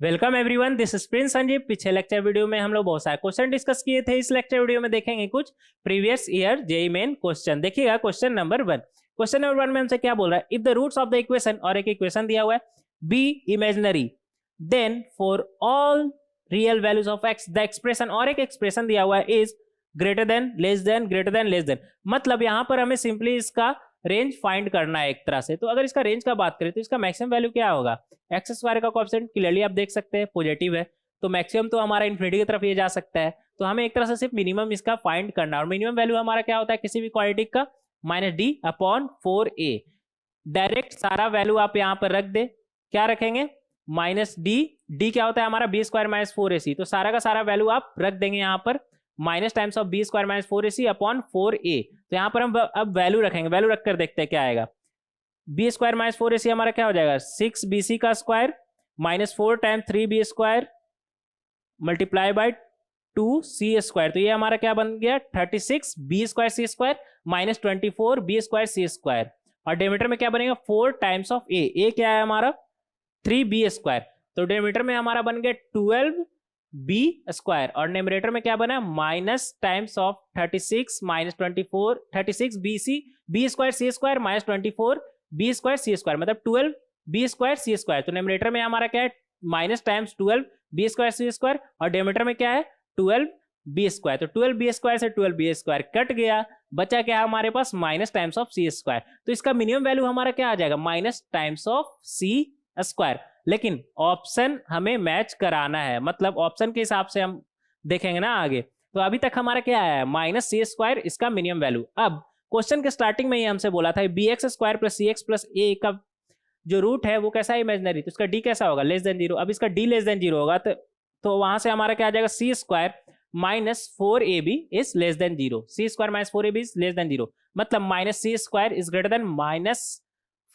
Welcome everyone, this is Prince Sanjeev. पिछले lecture video में हम लोग बहुत सारे क्वेश्चन डिस्कस किए थे। इस लेक्चर वीडियो में देखेंगे कुछ previous year JEE Main question. देखिएगा क्वेश्चन नंबर 1। क्वेश्चन नंबर 1 में हमसे क्या बोल रहा है, if the roots of the equation, और एक इक्वेशन दिया हुआ है be imaginary, then for all real values of x the expression, और एक एक्सप्रेशन दिया हुआ है is greater than, less than, greater than, less than. मतलब यहाँ पर हमें सिंपली इसका रेंज फाइंड करना है एक तरह से। तो अगर इसका रेंज का बात करें तो इसका मैक्सिमम वैल्यू क्या होगा, एक्स स्क्वायर का कोएफिशिएंट क्लियरली आप देख सकते हैं पॉजिटिव है, तो मैक्सिमम तो हमारा इन्फिनिटी की तरफ ये जा सकता है। तो हमें एक तरह से सिर्फ मिनिमम इसका फाइंड करना, और मिनिमम वैल्यू हमारा क्या होता है किसी भी क्वाड्रेटिक का, -d/4a। डायरेक्ट सारा वैल्यू आप यहाँ पर रख दे, क्या रखेंगे, -d क्या होता है हमारा b² - 4ac, तो सारा का सारा वैल्यू आप रख देंगे यहाँ पर minus times of b² - 4ac/4a। तो यहाँ पर हम अब वैल्यू रखेंगे, वैल्यू रखकर देखते हैं क्या आएगा। b² - 4ac हमारा क्या हो जाएगा, 6bc का square -4 times 3b² multiply by 2c²। तो ये हमारा क्या बन गया, 36b²c² -24b²c²। और डेमीटर में क्या बनेगा, 4 टाइम्स ऑफ a क्या है हमारा 3b²। तो डेमीटर में हमारा बन गया 12b², और न्यूमरेटर में क्या बना, minus times of 36 - 24 36bc b²c² -24b²c², मतलब 12b²c²। तो न्यूमरेटर में हमारा क्या है माइनस टाइम्स 12b²c², और डेमीटर में क्या है 12b²। तो 12b² से 12b² कट गया, बचा क्या है हमारे पास माइनस टाइम्स ऑफ c²। तो इसका मिनिमम वैल्यू हमारा क्या आ जाएगा, माइनस टाइम्स ऑफ c²। लेकिन ऑप्शन हमें मैच कराना है, मतलब ऑप्शन के हिसाब से हम देखेंगे ना आगे। तो अभी तक हमारा क्या आया है, -c², इसका मिनिमम वैल्यू। अब क्वेश्चन के स्टार्टिंग में ही हमसे बोला था bx² + cx + a का जो रूट है वो कैसा है, इमेजिनरी, तो इसका d कैसा होगा, <0। अब इसका d <0 होगा तो वहां से हमारा क्या आ जाएगा, c² - 4ab is <0। c² - 4ab is <0, मतलब -c² is greater then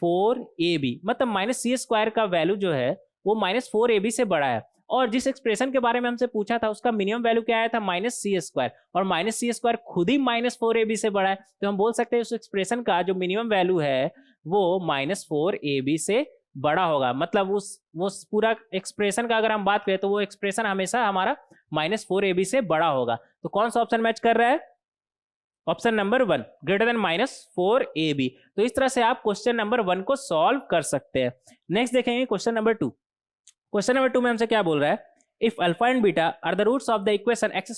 -4ab, मतलब -c² का वैल्यू जो है वो -4ab से बड़ा है। और जिस एक्सप्रेशन के बारे में हमसे पूछा था उसका मिनिमम वैल्यू क्या आया था, -c², और -c² खुद ही -4ab से बड़ा है। तो हम बोल सकते हैं उस एक्सप्रेशन का जो मिनिमम वैल्यू है वो -4ab से बड़ा होगा। मतलब वो पूरा एक्सप्रेशन का अगर हम बात करें तो वो एक्सप्रेशन हमेशा हमारा -4ab से बड़ा होगा। तो कौन सा ऑप्शन मैच कर रहा है, option number 1 greater than -4ab। तो इस तरह से आप क्वेश्चन नंबर 1 को सॉल्व कर सकते हैं। नेक्स्ट देखेंगे क्वेश्चन नंबर 2। क्वेश्चन नंबर 2 में हमसे क्या बोल रहा है, if alpha and beta are the roots of the equation x²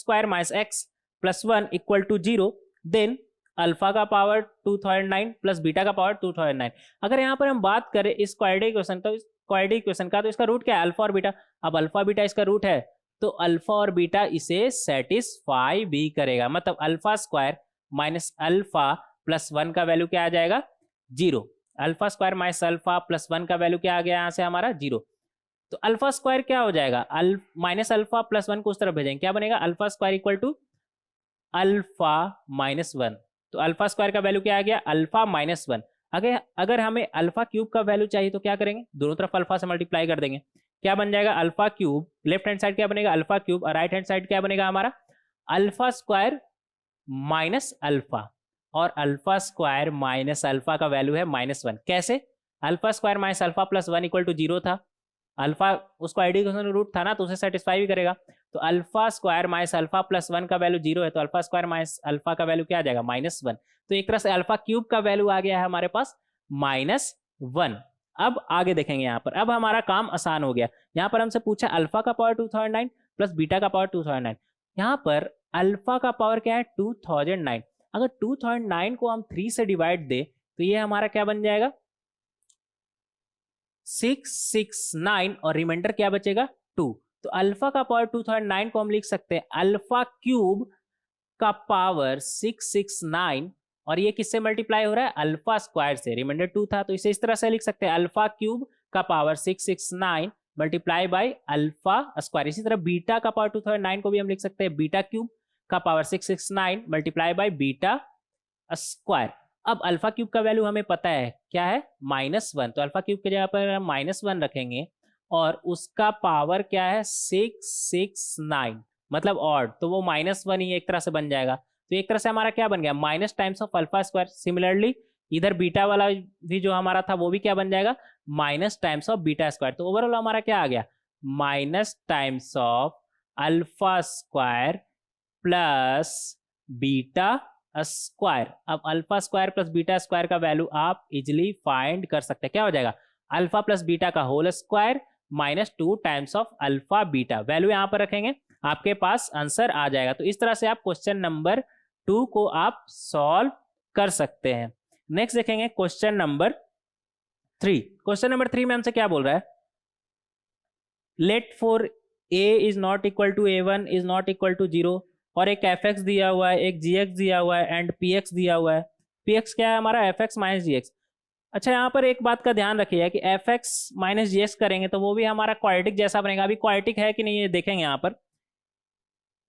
- x + 1 = 0, then alpha का पावर 2009 प्लस बीटा का पावर 2009। अगर यहाँ पर हम बात करें इस क्वाड्रेटिक इक्वेशन, तो इस क्वाड्रेटिक इक्वेशन का तो इसका रूट क्या है, अल्फा और बीटा। अब अल्फा बीटा इसका रूट है, तो अल्फा और बीटा इसे सेटिस्फाई भी करेगा, मतलब α² - अल्फा + 1 का वैल्यू क्या आ जाएगा, 0। α² - अल्फा + 1 का वैल्यू क्या आ गया यहाँ से हमारा 0। तो α² क्या हो जाएगा, -अल्फा + 1 को उस तरफ भेजेंगे, क्या बनेगा, α² = अल्फा -1। तो α² का वैल्यू क्या आ गया, अल्फा -1। अगर हमें α³ का वैल्यू चाहिए तो क्या करेंगे, दोनों तरफ अल्फा से मल्टीप्लाई कर देंगे, क्या बन जाएगा, α³, लेफ्ट हैंड साइड क्या बनेगा, α³ और राइट हैंड साइड क्या बनेगा हमारा, α² - अल्फा, और α² - अल्फा का वैल्यू है -1। कैसे, α² - अल्फा + 1 = 0 था, अल्फा उसको आइडियल रूट था ना, तो उसे सेटिस्फाई भी करेगा। तो α² - अल्फा + 1 का वैल्यू 0 है, तो α² - अल्फा का वैल्यू क्या आ जाएगा, -1। तो एक तरह से α³ का वैल्यू आ गया है हमारे पास -1। अब आगे देखेंगे यहाँ पर, अब हमारा काम आसान हो गया। यहाँ पर हमसे पूछा अल्फा का पावर 2009 प्लस बीटा का पावर 2009। यहाँ पर अल्फा का पावर क्या है 2009, अगर 2009 को हम 3 से डिवाइड दे तो ये हमारा क्या बन जाएगा 669, और रिमाइंडर क्या बचेगा 2। तो अल्फा का पावर 2009 को हम लिख सकते हैं α³ का पावर 669, और ये किससे मल्टीप्लाई हो रहा है, α² से, रिमाइंडर 2 था, तो इसे इस तरह से लिख सकते हैं α³ का पावर 669 मल्टीप्लाई बाय α²। इसी तरह बीटा का पावर 2009 को भी हम लिख सकते हैं β³ का पावर 669 मल्टीप्लाई बाय β²। अब α³ का वैल्यू हमें पता है क्या है, -1, तो α³ के जगह पर हम -1 रखेंगे, और उसका पावर क्या है 669, मतलब ऑड, तो वो -1 ही एक तरह से बन जाएगा। तो एक तरह से हमारा क्या बन गया, माइनस टाइम्स ऑफ α²। सिमिलरली इधर बीटा वाला भी जो हमारा था वो भी क्या बन जाएगा, माइनस टाइम्स ऑफ β²। तो ओवरऑल हमारा क्या आ गया, minus times of alpha square plus beta square. अब alpha square plus beta square का वैल्यू आप इजिली फाइंड कर सकते हैं। क्या हो जाएगा? अल्फा प्लस बीटा का whole square minus 2 times of alpha beta. Value यहां पर रखेंगे, आपके पास आंसर आ जाएगा। तो इस तरह से आप क्वेश्चन नंबर 2 को आप सॉल्व कर सकते हैं। नेक्स्ट देखेंगे क्वेश्चन नंबर 3। क्वेश्चन नंबर 3 में हमसे क्या बोल रहा है? Let for a is not equal to a1 is not equal to 0 और एक fx दिया हुआ है, एक gx दिया हुआ है एंड px दिया हुआ है। px क्या है हमारा? fx minus gx। अच्छा, यहाँ पर एक बात का ध्यान रखिए कि fx माइनस gx करेंगे तो वो भी हमारा क्वाड्रेटिक जैसा बनेगा। अभी क्वाड्रेटिक है कि नहीं ये देखेंगे। यहाँ पर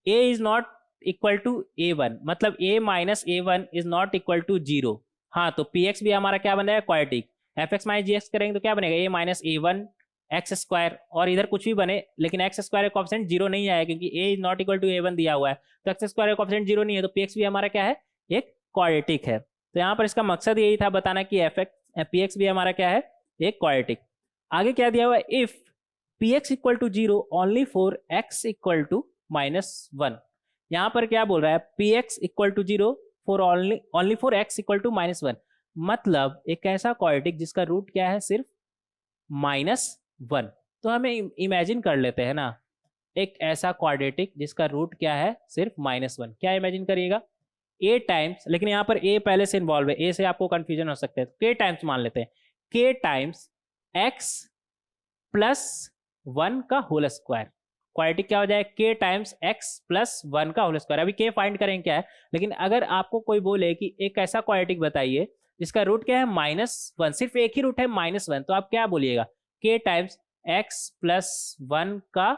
a is not equal to a1 मतलब a minus a1 is not equal to 0। हाँ, तो px भी हमारा क्या बन जाएगा? क्वाड्रेटिक। fx माइनस gx करेंगे तो क्या बनेगा? a minus a1 x square, और इधर कुछ भी बने लेकिन एक्स स्क्वायर का कोएफिशिएंट 0 नहीं आया क्योंकि a is not equal to a1 दिया हुआ है, तो एक्स स्क्वायर का कोएफिशिएंट 0 नहीं है, तो px भी हमारा क्या है? एक क्वाड्रेटिक है। तो यहाँ पर इसका मकसद यही था बताना कि px भी हमारा क्या है? एक क्वाड्रेटिक। आगे क्या दिया हुआ है? If px equal to 0 only for x equal to -1। यहाँ पर क्या बोल रहा है? px equal to 0 for only for x equal to -1, मतलब एक ऐसा क्वाड्रेटिक जिसका रूट क्या है? सिर्फ -1। तो हमें इमेजिन कर लेते हैं ना, एक ऐसा क्वाड्रेटिक जिसका रूट क्या है? सिर्फ -1। क्या इमेजिन करिएगा? a टाइम्स, लेकिन यहाँ पर a पहले से इन्वॉल्व है, a से आपको कंफ्यूजन हो सकता है, k टाइम्स मान लेते हैं, k टाइम्स x प्लस 1 का होल स्क्वायर। क्वाड्रेटिक क्या हो जाए? k टाइम्स x प्लस 1 का होल स्क्वायर। अभी k फाइंड करेंगे क्या है, लेकिन अगर आपको कोई बोले कि एक ऐसा क्वाड्रेटिक बताइए जिसका रूट क्या है? -1, सिर्फ एक ही रूट है -1, तो आप क्या बोलिएगा? k टाइम्स x प्लस 1 का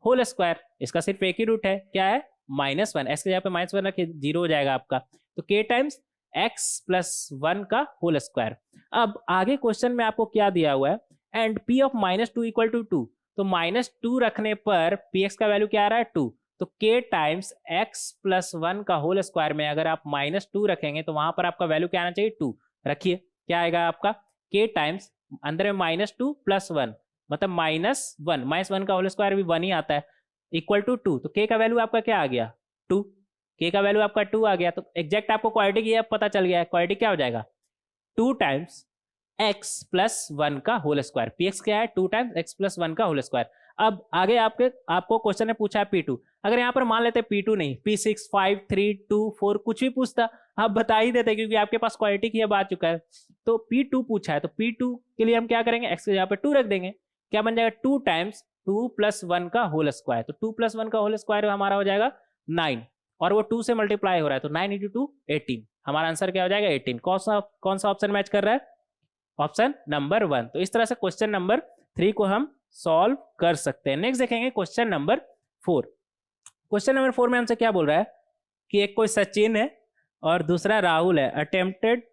होल स्क्वायर। इसका सिर्फ एक ही रूट है, क्या है? -1। x के जगह पे -1 रखिए, 0 हो जाएगा आपका। तो k टाइम्स x प्लस 1 का होल स्क्वायर। अब आगे क्वेश्चन में आपको क्या दिया हुआ है? And p of -2 equal to 2, तो -2 रखने पर px का वैल्यू क्या आ रहा है? 2। तो k टाइम्स x प्लस 1 का होल स्क्वायर में अगर आप -2 रखेंगे तो वहां पर आपका वैल्यू क्या आना चाहिए? 2 रखिए। क्या आएगा आपका? k टाइम्स अंदर में -2 प्लस 1 मतलब -1 का होल स्क्वायर भी 1 ही आता है, इक्वल टू 2। तो k का वैल्यू आपका क्या आ गया? 2। k का वैल्यू आपका 2 आ गया, तो एग्जैक्ट आपको क्वाड्रेटिक ये पता चल गया है। क्वाड्रेटिक क्या हो जाएगा? 2 टाइम्स x प्लस 1 का होल स्क्वायर। px क्या है? 2 टाइम्स x प्लस 1 का होल स्क्वायर। अब आगे आपको क्वेश्चन में पूछा है p2। अगर यहाँ पर मान लेते p2 नहीं, p6, 5, 3, 2, 4 कुछ भी पूछता, आप बता ही देते क्योंकि आपके पास क्वाड्रेटिक ही अब आ चुका है। तो p2 पूछा है, तो p2 के लिए हम क्या करेंगे? x के जगह पे 2 रख देंगे। क्या बन जाएगा? 2 टाइम्स 2 प्लस 1 का होल स्क्वायर। तो 2 प्लस 1 का होल स्क्वायर हमारा हो जाएगा 9, और वो 2 से मल्टीप्लाई हो रहा है, तो 9 इंटू 2 18। हमारा आंसर क्या हो जाएगा? 18। कौन सा ऑप्शन मैच कर रहा है? Option number 1। तो इस तरह से क्वेश्चन नंबर 3 को हम सॉल्व कर सकते हैं। नेक्स्ट देखेंगे क्वेश्चन नंबर 4। क्वेश्चन नंबर 4 में हमसे क्या बोल रहा है कि एक कोई सचिन है और दूसरा राहुल है, attempted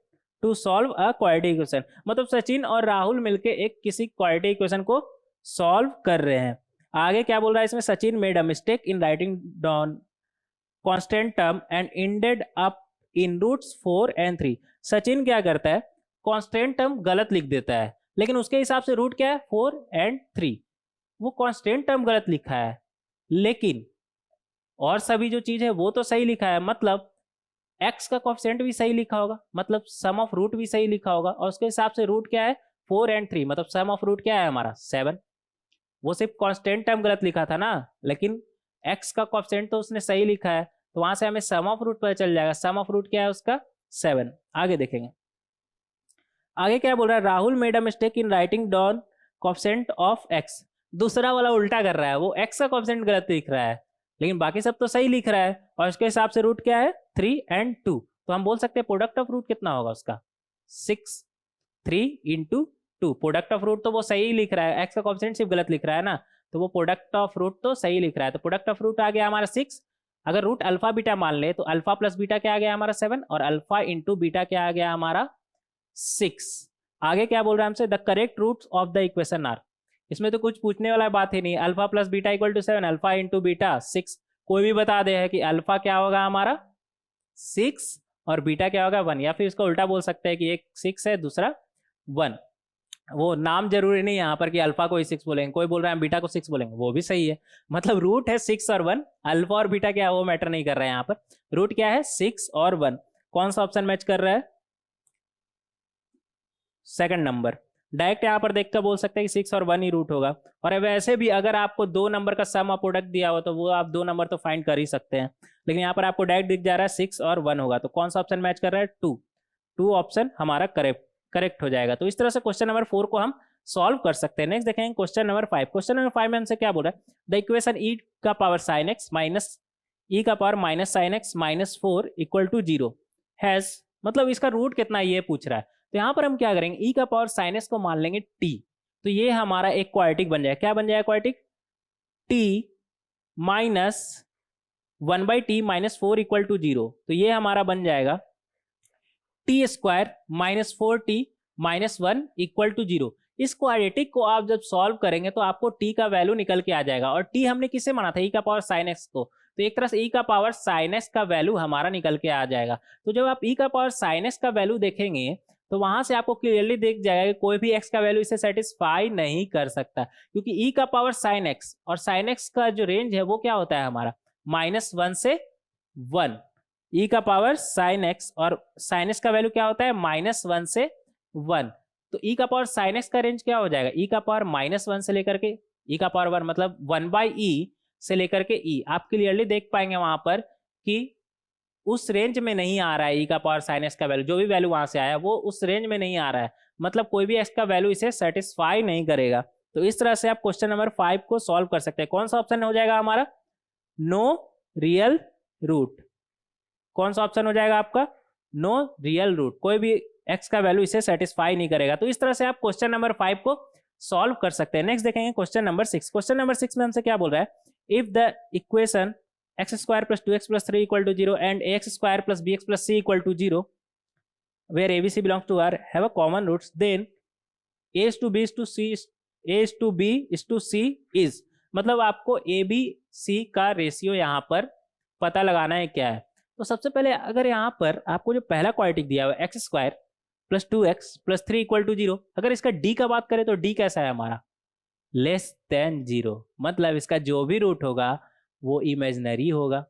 to solve a quadratic equation. मतलब सचिन और राहुल मिलके एक किसी क्वाड्रेटिक इक्वेशन को सॉल्व कर रहे हैं। आगे क्या बोल रहा है इसमें? Sachin made a mistake in writing down constant term and ended up in roots 4 and 3। Sachin क्या करता है? कांस्टेंट टर्म गलत लिख देता है, लेकिन उसके हिसाब से रूट क्या है? 4 and 3। वो कांस्टेंट टर्म गलत लिखा है, लेकिन और सभी जो चीज है वो तो सही लिखा है। मतलब x का कोएफिशिएंट भी सही लिखा होगा, मतलब सम ऑफ रूट भी सही लिखा होगा, और उसके हिसाब से रूट क्या है? 4 and 3, मतलब सम ऑफ रूट क्या है हमारा? 7। वो सिर्फ कांस्टेंट टर्म गलत लिखा था ना, लेकिन x का कोएफिशिएंट तो उसने सही लिखा है, तो वहां से हमें सम ऑफ रूट पता चल जाएगा। सम ऑफ रूट क्या है उसका? 7। आगे देखेंगे, आगे क्या बोल रहा है? Rahul made a mistake in writing down coefficient of x। दूसरा वाला उल्टा कर रहा है, वो x का कोएफिशिएंट गलत लिख रहा है, लेकिन बाकी सब तो सही लिख रहा है, और उसके हिसाब से रूट क्या है? 3 and 2। तो हम बोल सकते हैं प्रोडक्ट ऑफ रूट कितना होगा उसका? 6। 3 into 2। प्रोडक्ट ऑफ रूट तो वो सही लिख रहा है, x का कोएफिशिएंट सिर्फ गलत लिख रहा है ना, तो वो प्रोडक्ट ऑफ रूट तो सही लिख रहा है। तो प्रोडक्ट ऑफ रूट आ गया हमारा 6। अगर रूट अल्फा बीटा मान ले तो अल्फा प्लस बीटा क्या आ गया हमारा? 7, और अल्फा इंटू बीटा क्या आ गया हमारा? 6। आगे क्या बोल रहा है हमसे? The correct roots of the equation are. इसमें तो कुछ पूछने वाला बात ही नहीं। Alpha plus beta equal to 7, alpha into beta 6। कोई भी बता दे है कि अल्फा क्या होगा हमारा? 6 और बीटा क्या होगा? 1, या फिर इसको उल्टा बोल सकते हैं कि एक 6 है दूसरा 1। वो नाम जरूरी नहीं है यहाँ पर कि अल्फा को ही 6 बोलेंगे, कोई बोल रहा है हम बीटा को 6 बोलेंगे, वो भी सही है। मतलब रूट है 6 और 1, अल्फा और बीटा क्या है वो मैटर नहीं कर रहा है यहाँ पर। रूट क्या है 6 और 1। कौन सा ऑप्शन मैच कर रहा है? Second number. डायरेक्ट यहाँ पर देखकर बोल सकते हैं कि 6 और 1 ही रूट होगा। और वैसे भी अगर आपको दो नंबर का सम और प्रोडक्ट दिया हो तो वो आप दो नंबर तो फाइंड कर ही सकते हैं, लेकिन यहाँ पर आपको डायरेक्ट दिख जा रहा है 6 और 1 होगा। तो कौन सा ऑप्शन मैच कर रहा है? 2। 2 ऑप्शन हमारा करेक्ट हो जाएगा। तो इस तरह से क्वेश्चन नंबर 4 को हम सॉल्व कर सकते हैं। नेक्स्ट देखेंगे क्वेश्चन नंबर 5। क्वेश्चन नंबर 5 में हमसे क्या बोल रहा है? द इक्वेशन ई का power sine x minus e का power minus sine x minus 4 equal to 0 has, मतलब इसका रूट कितना ये पूछ रहा है। तो यहाँ पर हम क्या करेंगे, ई का पावर साइन एक्स को मान लेंगे टी। तो ये हमारा एक क्वाड्रेटिक बन जाएगा। क्या बन जाएगा quadratic? T minus 1/t minus 4 equal to 0। तो ये हमारा बन जाएगा t square minus 4t minus 1 equal to 0। इस क्वाड्रेटिक को आप जब सॉल्व करेंगे तो आपको t का वैल्यू निकल के आ जाएगा। और t हमने किससे माना था? e का पावर साइन x को। तो एक तरह से e का पावर साइन x का वैल्यू हमारा निकल के आ जाएगा। तो जब आप e का पावर साइन x का वैल्यू देखेंगे तो वहां से आपको क्लियरली दिख जाएगा कि कोई भी x का वैल्यू इसे सेटिस्फाई नहीं कर सकता, क्योंकि e का पावर साइन x और साइन x का जो रेंज है वो क्या होता है हमारा? -1 से 1। e का पावर साइन x और साइन x का वैल्यू क्या होता है? -1 से 1। तो e का पावर साइन x का रेंज क्या हो जाएगा? e का पावर -1 से लेकर के e का पावर 1, मतलब 1/e से लेकर के e। आप क्लियरली देख पाएंगे वहां पर कि उस रेंज में नहीं आ रहा है e का पावर साइन x का वैल्यू। जो भी वैल्यू वहां से आया वो उस रेंज में नहीं आ रहा है, मतलब कोई भी x का वैल्यू इसे सेटिस्फाई नहीं करेगा। तो इस तरह से आप क्वेश्चन नंबर 5 को सॉल्व कर सकते हैं। कौन सा ऑप्शन हो जाएगा हमारा? No real root. कौन सा ऑप्शन हो जाएगा आपका? No real root. कोई भी x का वैल्यू इसे सेटिस्फाई नहीं करेगा। तो इस तरह से आप क्वेश्चन नंबर 5 को सॉल्व कर सकते हैं। नेक्स्ट देखेंगे क्वेश्चन नंबर 6। क्वेश्चन नंबर 6 में हमसे क्या बोल रहा है? If the equation x square plus 2x plus 3 equal to 0 and ax square plus bx plus c equal to 0 where abc belongs to R have a common roots, then a is to b is to c a is to b is to c is, मतलब आपको a b c का ratio यहाँ पर पता लगाना है क्या है। तो सबसे पहले अगर यहाँ पर आपको जो पहला क्वाड्रेटिक दिया हुआ है x square plus 2x plus 3 equal to 0, अगर इसका d का बात करें तो d कैसा है हमारा? <0, मतलब इसका जो भी रूट होगा वो इमेजिनरी होगा।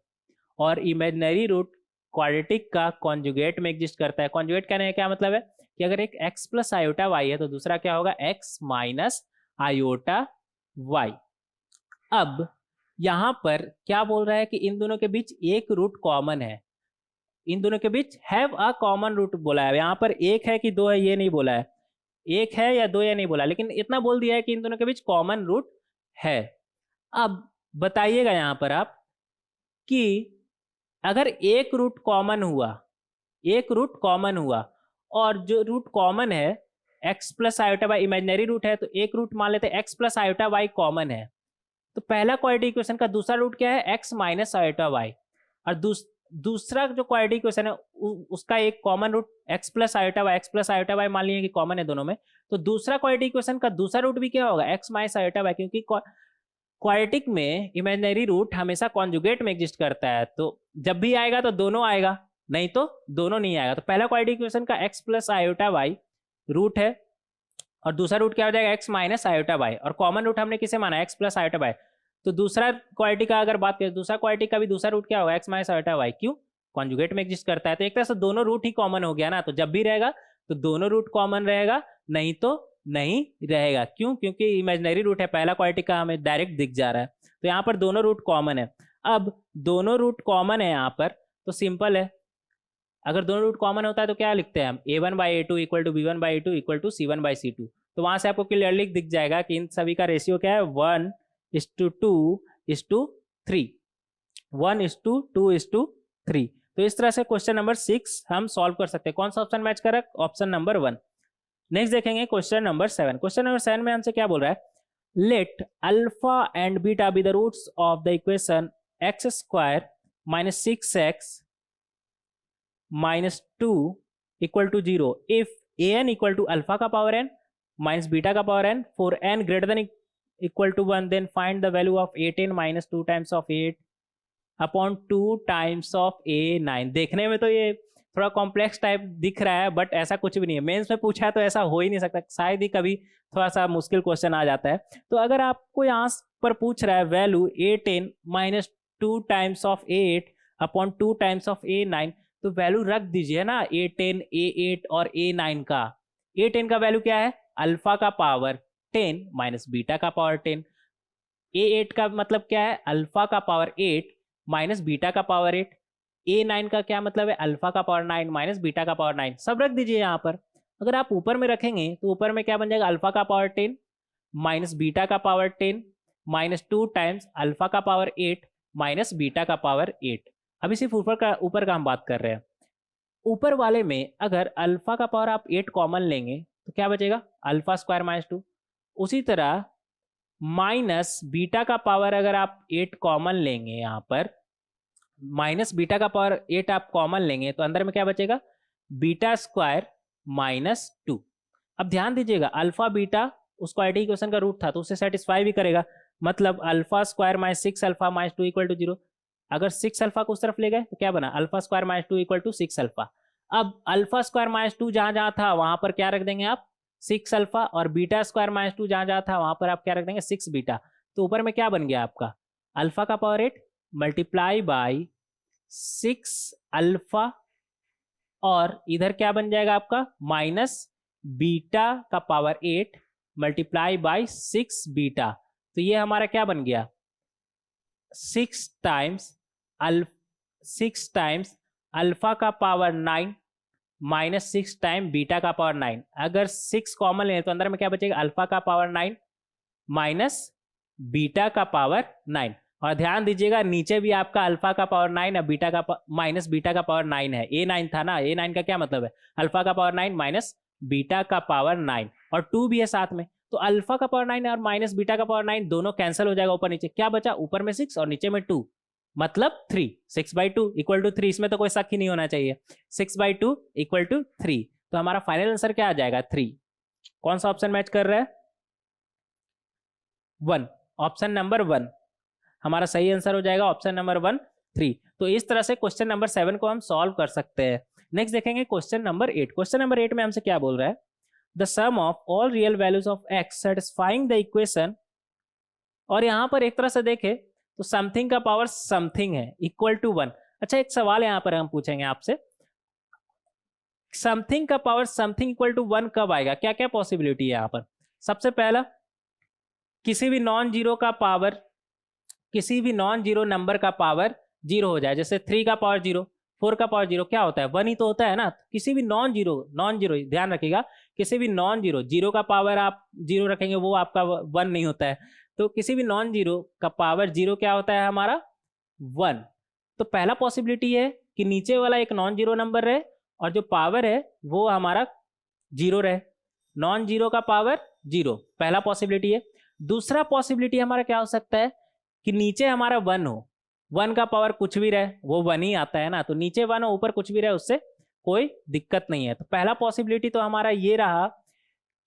और इमेजिनरी रूट क्वाड्रेटिक का कॉन्जुगेट में एग्जिस्ट करता है। कॉन्जुगेट कहने का क्या मतलब है कि अगर एक x प्लस आयोटा y है तो दूसरा क्या होगा? x minus iota y। अब यहां पर क्या बोल रहा है कि इन दोनों के बीच एक रूट कॉमन है। इन दोनों के बीच हैव अ कॉमन रूट बोला है। यहां पर एक है कि दो है ये नहीं बोला है, एक है या दो या नहीं बोला, लेकिन इतना बोल दिया है कि इन दोनों के बीच कॉमन रूट है। अब बताइएगा यहां पर आप कि अगर एक रूट कॉमन हुआ, एक रूट कॉमन हुआ और जो रूट कॉमन है x plus iota y imaginary root है, तो एक रूट मान लेते हैं x plus iota y common है, तो पहला क्वाड्रेटिक इक्वेशन का दूसरा रूट क्या है? x minus iota y. और दूसरा जो क्वाड्रेटिक इक्वेशन है उसका एक common root x plus iota y, x plus iota y मान लीजिए कि कॉमन है दोनों में, तो दूसरा क्वाड्रेटिक इक्वेशन का दूसरा रूट भी क्या होगा? x माइनस आयोटा वाई, क्योंकि क्वाड्रेटिक में इमेजिनरी रूट हमेशा कॉन्जुगेट में एग्जिस्ट करता है। तो जब भी आएगा तो दोनों आएगा, नहीं तो दोनों नहीं आएगा। तो पहला क्वाड्रेटिक इक्वेशन का x plus iota y root है और दूसरा रूट क्या हो जाएगा? x minus iota y. और कॉमन रूट हमने किसे माना? x plus iota y. तो दूसरा क्वाड्रेटिक का अगर बात करें, दूसरा क्वाड्रेटिक का भी दूसरा रूट क्या होगा? x minus iota y. क्यों? कॉन्जुगेट में एग्जिस्ट करता है। तो एक तरह से दोनों रूट ही कॉमन हो गया ना, तो जब भी रहेगा तो दोनों रूट कॉमन रहेगा, नहीं तो नहीं रहेगा। क्यों? क्योंकि इमेजिनरी रूट है, पहला क्वाड्रेटिक का हमें डायरेक्ट दिख जा रहा है। तो यहाँ पर दोनों रूट कॉमन है। अब दोनों रूट कॉमन है यहाँ पर, तो सिंपल है, अगर दोनों रूट कॉमन होता है तो क्या लिखते हैं हम? a1/a2 equal to b1/a2 equal to c1/c2। तो वहां से आपको क्लियरली दिख जाएगा कि इन सभी का रेशियो क्या है? 1:2:3, 1:2:3। तो इस तरह से क्वेश्चन नंबर 6 हम सॉल्व कर सकते हैं। कौन सा ऑप्शन मैच कर रहा है? Option number 1। नेक्स्ट देखेंगे क्वेश्चन नंबर 7। क्वेश्चन नंबर 7 में हमसे क्या बोल रहा है? Let alpha and beta be the roots of the equation x square minus 6x minus 2 equal to 0 if an equal to alpha का पावर n माइनस बीटा का power n for n greater than equal to 1, then find the value of a10 minus 2 times of 8 upon 2 times of a9। देखने में तो ये थोड़ा complex type दिख रहा है, बट ऐसा कुछ भी नहीं है। मेंस में पूछा है तो ऐसा हो ही नहीं सकता, शायद ही कभी थोड़ा सा मुश्किल क्वेश्चन आ जाता है। तो अगर आपको यहाँ पर पूछ रहा है value A10 minus 2 times of A8 upon 2 times of A9, तो वैल्यू रख दीजिए ना A10, A8 और A9 का। A10 का वैल्यू क्या है, अल्फा का पावर 10 माइनस बीटा का पावर 10। A8 का मतलब क्या है, अल्फा का पावर 8 माइनस बीटा का पावर 8। A9 का क्या मतलब है, अल्फा का पावर 9 माइनस बीटा का पावर 9। सब रख दीजिए यहाँ पर। अगर आप ऊपर में रखेंगे तो ऊपर में क्या बन जाएगा, अल्फा का पावर 10 माइनस बीटा का पावर 10 माइनस 2 टाइम्स अल्फा का पावर 8 माइनस बीटा का पावर 8। अभी सिर्फ ऊपर का हम बात कर रहे हैं। ऊपर वाले में अगर अल्फा का पावर आप 8 कॉमन लेंगे तो क्या बचेगा, अल्फा स्क्वायर माइनस 2। उसी तरह माइनस बीटा का पावर अगर आप 8 कॉमन लेंगे, यहाँ पर माइनस बीटा का पावर 8 आप कॉमन लेंगे तो अंदर में क्या बचेगा, बीटा स्क्वायर माइनस 2। अब ध्यान दीजिएगा, अल्फा बीटा उस क्वाड्रेटिक इक्वेशन का रूट था तो उसे सेटिस्फाई भी करेगा। मतलब alpha square minus 6 alpha minus 2 equal to 0। अगर 6 अल्फा को उस तरफ ले गए तो क्या बना, alpha square minus 2 equal to 6 alpha. अब अल्फा स्क्वायर माइनस 2 जहां जहां था वहां पर क्या रख देंगे आप, 6 अल्फा, और बीटा स्क्वायर माइनस 2 जहां जहां था वहां पर आप क्या रख देंगे, 6 बीटा। तो ऊपर में क्या बन गया आपका, अल्फा का पावर 8 मल्टीप्लाई बाई 6 अल्फा, और इधर क्या बन जाएगा आपका, माइनस बीटा का पावर 8 मल्टीप्लाई बाई 6 बीटा। तो ये हमारा क्या बन गया, 6 टाइम्स अल्फा का पावर 9 माइनस 6 टाइम बीटा का पावर 9। अगर 6 कॉमन ले तो अंदर में क्या बचेगा, अल्फा का पावर 9 माइनस बीटा का पावर 9। और ध्यान दीजिएगा नीचे भी आपका अल्फा का पावर 9 है, बीटा का माइनस बीटा का पावर 9 है। A9 था ना, A9 का क्या मतलब है, अल्फा का पावर 9 माइनस बीटा का पावर 9, और 2 भी है साथ में। तो अल्फा का पावर 9 और माइनस बीटा का पावर 9 दोनों कैंसिल हो जाएगा, ऊपर नीचे क्या बचा, ऊपर में 6 और नीचे में 2, मतलब 3। 6/2 इक्वल टू 3, इसमें तो कोई शक ही नहीं होना चाहिए। 6/2 इक्वल टू 3, तो हमारा फाइनल आंसर क्या आ जाएगा, 3। कौन सा ऑप्शन मैच कर रहा है, 1। ऑप्शन नंबर 1 हमारा सही आंसर हो जाएगा, ऑप्शन नंबर 1 3। तो इस तरह से क्वेश्चन नंबर 7 को हम सॉल्व कर सकते हैं। नेक्स्ट देखेंगे क्वेश्चन नंबर 8। क्वेश्चन नंबर 8 में हमसे क्या बोल रहा है, the sum of all real values of x satisfying the equation. और यहां पर एक तरह से देखे तो समथिंग का पावर समथिंग है इक्वल टू 1। अच्छा, एक सवाल यहां पर हम पूछेंगे आपसे, समथिंग का पावर समथिंग इक्वल टू 1 कब आएगा, क्या क्या पॉसिबिलिटी है यहाँ पर। सबसे पहला, किसी भी नॉन जीरो का पावर, किसी भी नॉन जीरो नंबर का पावर 0 हो जाए। जैसे 3 का पावर 0, 4 का पावर 0 क्या होता है, 1 ही तो होता है ना। किसी भी नॉन जीरो ध्यान रखिएगा, किसी भी नॉन जीरो, जीरो का पावर आप 0 रखेंगे वो आपका 1 नहीं होता है। तो किसी भी नॉन जीरो का पावर 0 क्या होता है हमारा, 1। तो पहला पॉसिबिलिटी है कि नीचे वाला एक नॉन जीरो नंबर रहे और जो पावर है वो हमारा 0 रहे। नॉन जीरो का पावर 0, पहला पॉसिबिलिटी है। दूसरा पॉसिबिलिटी हमारा क्या हो सकता है कि नीचे हमारा 1 हो, 1 का पावर कुछ भी रहे, वो 1 ही आता है ना। तो नीचे 1 हो ऊपर कुछ भी रहे, उससे कोई दिक्कत नहीं है। तो पहला पॉसिबिलिटी तो हमारा ये रहा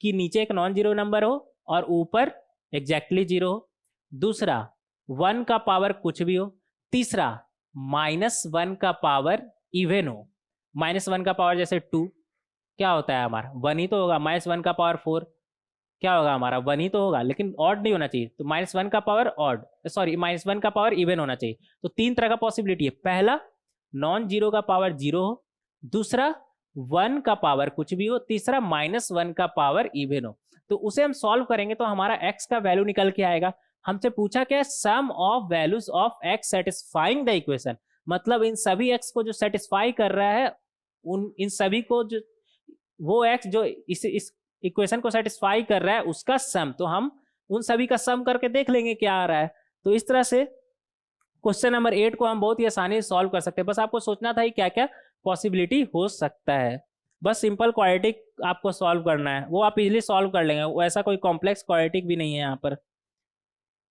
कि नीचे एक नॉन जीरो नंबर हो और ऊपर एग्जैक्टली 0 हो। दूसरा, 1 का पावर कुछ भी हो। तीसरा, -1 का पावर इवन हो। -1 का पावर जैसे 2 क्या होता है हमारा, 1 ही तो होगा। -1 का पावर 4 क्या होगा हमारा, 1 ही तो होगा, लेकिन ऑड नहीं होना चाहिए। तो -1 का पावर ऑड, सॉरी -1 का पावर इवन होना चाहिए। तो 3 तरह का पॉसिबिलिटी है। पहला, नॉन जीरो का पावर 0 हो। दूसरा, 1 का पावर कुछ भी हो। तीसरा, -1 का पावर इवन हो। तो उसे हम सॉल्व करेंगे तो हमारा x का वैल्यू निकल के आएगा। हमसे पूछा क्या है, sum of values of x satisfying the equation. मतलब इन सभी x को जो सेटिस्फाई कर रहा है, इन सभी को जो, वो x जो इस इक्वेशन को सेटिस्फाई कर रहा है उसका सम। तो हम उन सभी का सम करके देख लेंगे क्या आ रहा है। तो इस तरह से क्वेश्चन नंबर 8 को हम बहुत ही आसानी से सॉल्व कर सकते हैं। बस आपको सोचना था कि क्या क्या पॉसिबिलिटी हो सकता है। बस सिंपल क्वाड्रेटिक आपको सॉल्व करना है, वो आप इजीली सॉल्व कर लेंगे, वो ऐसा कोई कॉम्प्लेक्स क्वाड्रेटिक भी नहीं है यहाँ पर।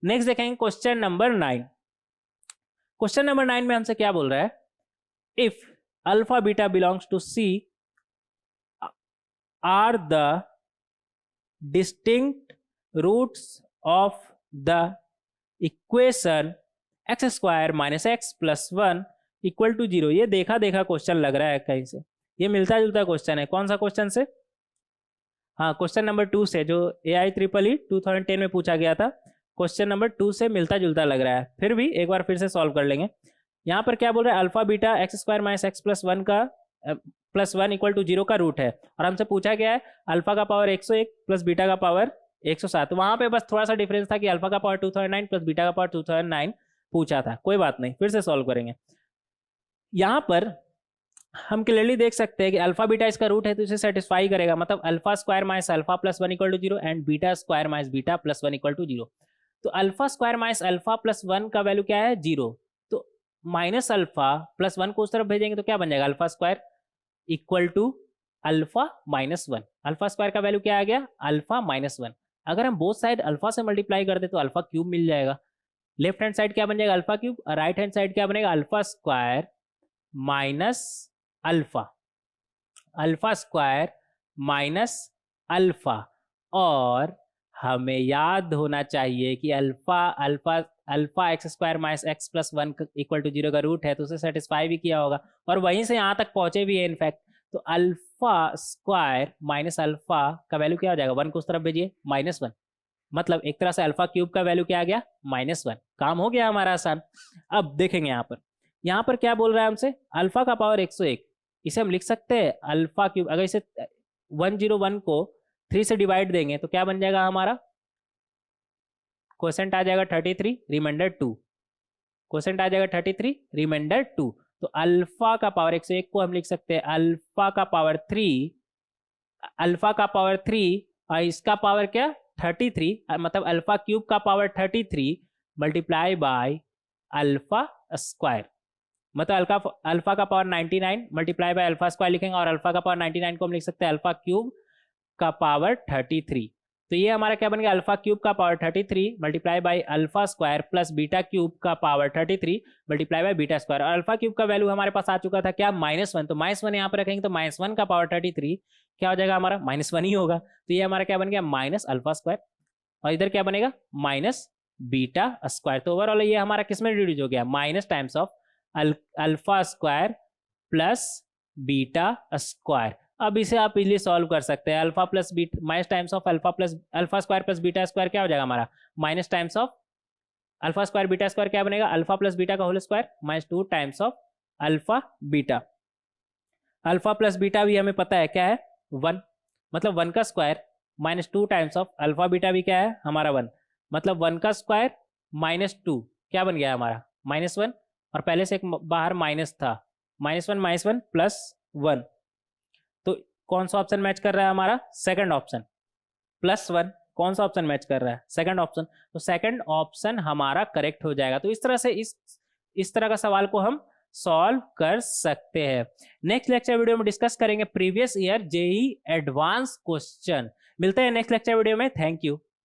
नेक्स्ट देखेंगे क्वेश्चन नंबर 9। क्वेश्चन नंबर 9 में हमसे क्या बोल रहा है, if alpha beta belongs to C are the distinct roots of the equation x square minus x plus 1 equal to 0, ये देखा देखा क्वेश्चन लग रहा है कहीं से, ये मिलता जुलता क्वेश्चन है। कौन सा क्वेश्चन से? हाँ, क्वेश्चन नंबर 2 से, जो AIEEE 2010 में पूछा गया था, क्वेश्चन नंबर 2 से मिलता जुलता लग रहा है। फिर भी एक बार फिर से सॉल्व कर लेंगे। यहाँ पर क्या बोल रहा है, alpha beta x square minus x plus 1 का +1 इक्वल टू 0 का रूट है, और हमसे पूछा गया है अल्फा का पावर 101 प्लस बीटा का पावर 107। वहां पे बस थोड़ा सा डिफरेंस था कि अल्फा का पावर 2009 प्लस बीटा का पावर 2009 पूछा था। कोई बात नहीं, फिर से सॉल्व करेंगे। यहाँ पर हम क्लियरली देख सकते हैं कि अल्फा बीटा इसका रूट है, तो इसे सेटिस्फाई करेगा, मतलब alpha square minus alpha plus 1 equal to 0 and beta square minus beta plus 1 equal to 0। तो alpha square minus alpha plus 1 का वैल्यू क्या है, 0। तो माइनस अल्फा प्लस 1 को उस तरफ भेजेंगे तो क्या बन जाएगा, alpha square equal to alpha minus 1। Alpha square का वैल्यू क्या आ गया, अल्फा माइनस 1। अगर हम बोथ साइड अल्फा से मल्टीप्लाई कर दे तो अल्फा क्यूब मिल जाएगा। लेफ्ट हैंड साइड क्या बन जाएगा, अल्फा क्यूब, और राइट हैंड साइड क्या बनेगा, alpha square minus alpha, alpha square minus alpha. और हमें याद होना चाहिए कि alpha alpha alpha x square minus x plus 1 equal to 0 का रूट है, तो उसे सेटिस्फाई भी किया होगा, और वहीं से यहाँ तक पहुंचे भी है इनफैक्ट। तो अल्फा स्क्वायर माइनस अल्फा का वैल्यू क्या हो जाएगा, 1 को उस तरफ भेजिए, -1। मतलब एक तरह से अल्फा क्यूब का वैल्यू क्या आ गया, -1। काम हो गया हमारा आसान। अब देखेंगे यहाँ पर क्या बोल रहा है हमसे, अल्फा का पावर 101, इसे हम लिख सकते हैं अल्फा क्यूब। अगर इसे 101 को 3 से डिवाइड देंगे तो क्या बन जाएगा हमारा, क्वोशेंट आ जाएगा 33, रिमाइंडर 2। क्वोशेंट आ जाएगा 33, रिमाइंडर 2। तो अल्फा का पावर 101 को हम लिख सकते हैं अल्फा का पावर 3, अल्फा का पावर 3 और इसका पावर क्या, 33, मतलब अल्फा क्यूब का power 33 multiply by alpha square, मतलब अल्फा का power 99 multiply by alpha square लिखेंगे, और अल्फा का पावर 99 को हम लिख सकते हैं अल्फा क्यूब का पावर 33। तो ये हमारा क्या बन गया, अल्फा क्यूब का power 33 multiply by alpha square plus beta cube का power 33 multiply by beta square. और अल्फा क्यूब का वैल्यू हमारे पास आ चुका था क्या, -1। तो -1 यहाँ पर रखेंगे तो -1 का पावर 33 क्या हो जाएगा हमारा, -1 ही होगा। तो ये हमारा क्या बन गया, माइनस अल्फा स्क्वायर, और इधर क्या बनेगा, माइनस बीटा स्क्वायर। तो ओवरऑल ये हमारा किसमें रिड्यूस हो गया, minus times of alpha square plus beta square. अब इसे आप इजीली सॉल्व कर सकते हैं, alpha plus beta minus times of alpha plus alpha square plus beta square क्या हो जाएगा हमारा, minus times of alpha square beta square क्या बनेगा, अल्फा प्लस बीटा का whole square minus 2 times of alpha beta. Alpha plus beta भी हमें पता है क्या है, 1, मतलब 1 का square minus 2 times of alpha beta भी क्या है हमारा 1, मतलब 1 का स्क्वायर माइनस 2 क्या बन गया हमारा, -1, और पहले से एक बाहर माइनस था, -1 प्लस 1। तो कौन सा ऑप्शन मैच कर रहा है हमारा, सेकंड ऑप्शन, +1। कौन सा ऑप्शन मैच कर रहा है, सेकंड ऑप्शन। तो सेकंड ऑप्शन हमारा करेक्ट हो जाएगा। तो इस तरह से इस तरह का सवाल को हम सॉल्व कर सकते हैं। नेक्स्ट लेक्चर वीडियो में डिस्कस करेंगे previous year JEE advance question. मिलते हैं नेक्स्ट लेक्चर वीडियो में। Thank you.